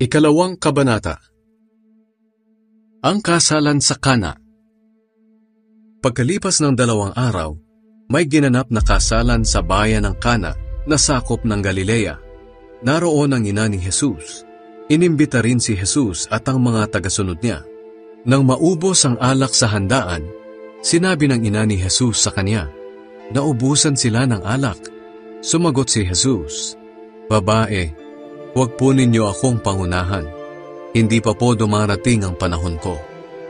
Ikalawang Kabanata. Ang kasalan sa Kana. Pagkalipas ng 2 araw, may ginanap na kasalan sa bayan ng Kana na sakop ng Galilea. Naroon ang ina ni Jesus. Inimbita rin si Jesus at ang mga tagasunod niya. Nang maubos ang alak sa handaan, sinabi ng ina ni Jesus sa kanya, "Naubusan sila ng alak." Sumagot si Jesus, "Babae, huwag po ninyo akong pangunahan. Hindi pa po dumarating ang panahon ko."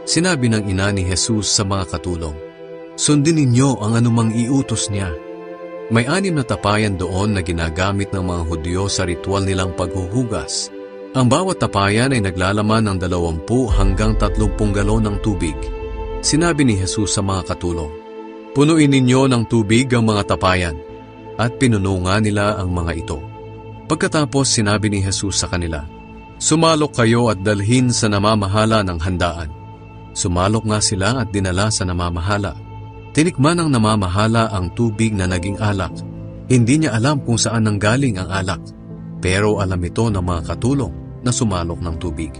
Sinabi ng ina ni Jesus sa mga katulong, "Sundin ninyo ang anumang iutos niya." May 6 na tapayan doon na ginagamit ng mga Hudyo sa ritual nilang paghuhugas. Ang bawat tapayan ay naglalaman ng 20 hanggang 30 galon ng tubig. Sinabi ni Jesus sa mga katulong, "Punuin ninyo ng tubig ang mga tapayan." At pinuno nga nila ang mga ito. Pagkatapos sinabi ni Jesus sa kanila, "Sumalok kayo at dalhin sa namamahala ng handaan." Sumalok nga sila at dinala sa namamahala. Tinikman ng namamahala ang tubig na naging alak. Hindi niya alam kung saan nanggaling ang alak, pero alam ito ng mga katulong na sumalok ng tubig.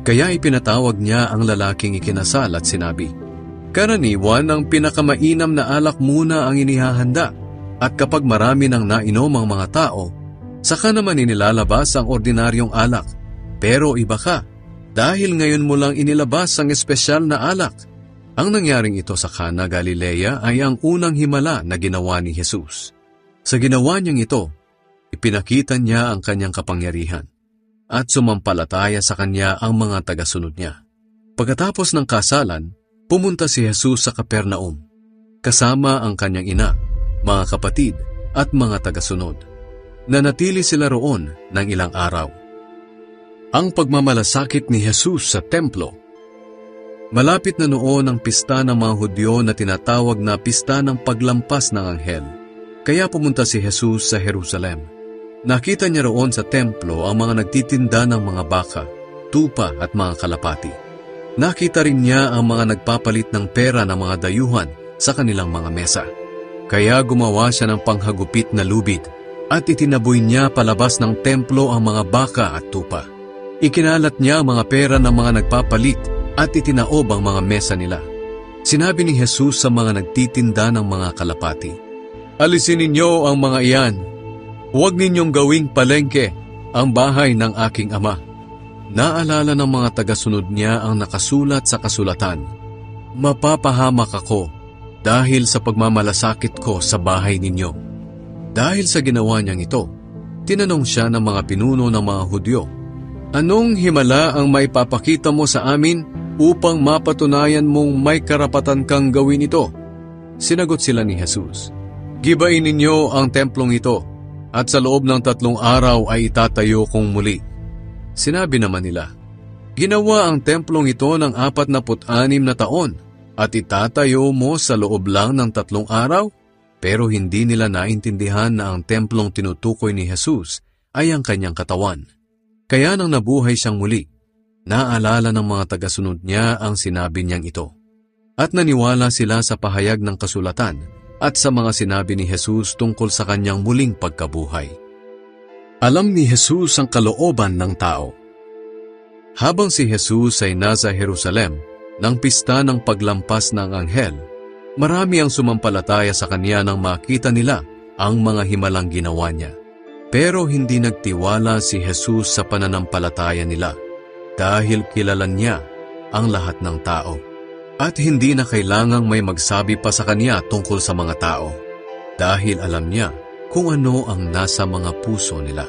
Kaya ipinatawag niya ang lalaking ikinasal at sinabi, "Karaniwan ang pinakamainam na alak muna ang inihahanda, at kapag marami nang nainom ang mga tao, saka naman inilalabas ang ordinaryong alak. Pero iba ka, dahil ngayon mo lang inilabas ang espesyal na alak." Ang nangyaring ito sa Kana, Galilea ay ang unang himala na ginawa ni Jesus. Sa ginawa niyang ito, ipinakita niya ang kanyang kapangyarihan at sumampalataya sa kanya ang mga tagasunod niya. Pagkatapos ng kasalan, pumunta si Jesus sa Capernaum, kasama ang kanyang ina, mga kapatid at mga tagasunod. Nanatili sila roon ng ilang araw. Ang pagmamalasakit ni Jesus sa templo. Malapit na noon ang pista ng mga Hudyo na tinatawag na Pista ng Paglampas ng Anghel. Kaya pumunta si Jesus sa Jerusalem. Nakita niya roon sa templo ang mga nagtitinda ng mga baka, tupa at mga kalapati. Nakita rin niya ang mga nagpapalit ng pera ng mga dayuhan sa kanilang mga mesa. Kaya gumawa siya ng panghagupit na lubid at itinaboy niya palabas ng templo ang mga baka at tupa. Ikinalat niya ang mga pera ng mga nagpapalit at itinaob ang mga mesa nila. Sinabi ni Jesus sa mga nagtitinda ng mga kalapati, "Alisin ninyo ang mga iyan. Huwag ninyong gawing palengke ang bahay ng aking ama." Naalala ng mga tagasunod niya ang nakasulat sa kasulatan, "Mapapahamak ako dahil sa pagmamalasakit ko sa bahay ninyo." Dahil sa ginawa niyang ito, tinanong siya ng mga pinuno ng mga Hudyo, "Anong himala ang maipapakita mo sa amin upang mapatunayan mong may karapatan kang gawin ito?" Sinagot sila ni Jesus, "Gibain ninyo ang templong ito, at sa loob ng 3 araw ay itatayo kong muli." Sinabi naman nila, "Ginawa ang templong ito ng 46 na taon, at itatayo mo sa loob lang ng 3 araw? Pero hindi nila naintindihan na ang templong tinutukoy ni Jesus ay ang kanyang katawan. Kaya nang nabuhay siyang muli, naalala ng mga tagasunod niya ang sinabi niyang ito. At naniwala sila sa pahayag ng kasulatan at sa mga sinabi ni Jesus tungkol sa kanyang muling pagkabuhay. Alam ni Jesus ang kalooban ng tao. Habang si Jesus ay nasa Jerusalem ng pista ng paglampas ng anghel, marami ang sumampalataya sa kanya nang makita nila ang mga himalang ginawa niya. Pero hindi nagtiwala si Jesus sa pananampalataya nila dahil kilala niya ang lahat ng tao. At hindi na kailangang may magsabi pa sa kanya tungkol sa mga tao dahil alam niya kung ano ang nasa mga puso nila.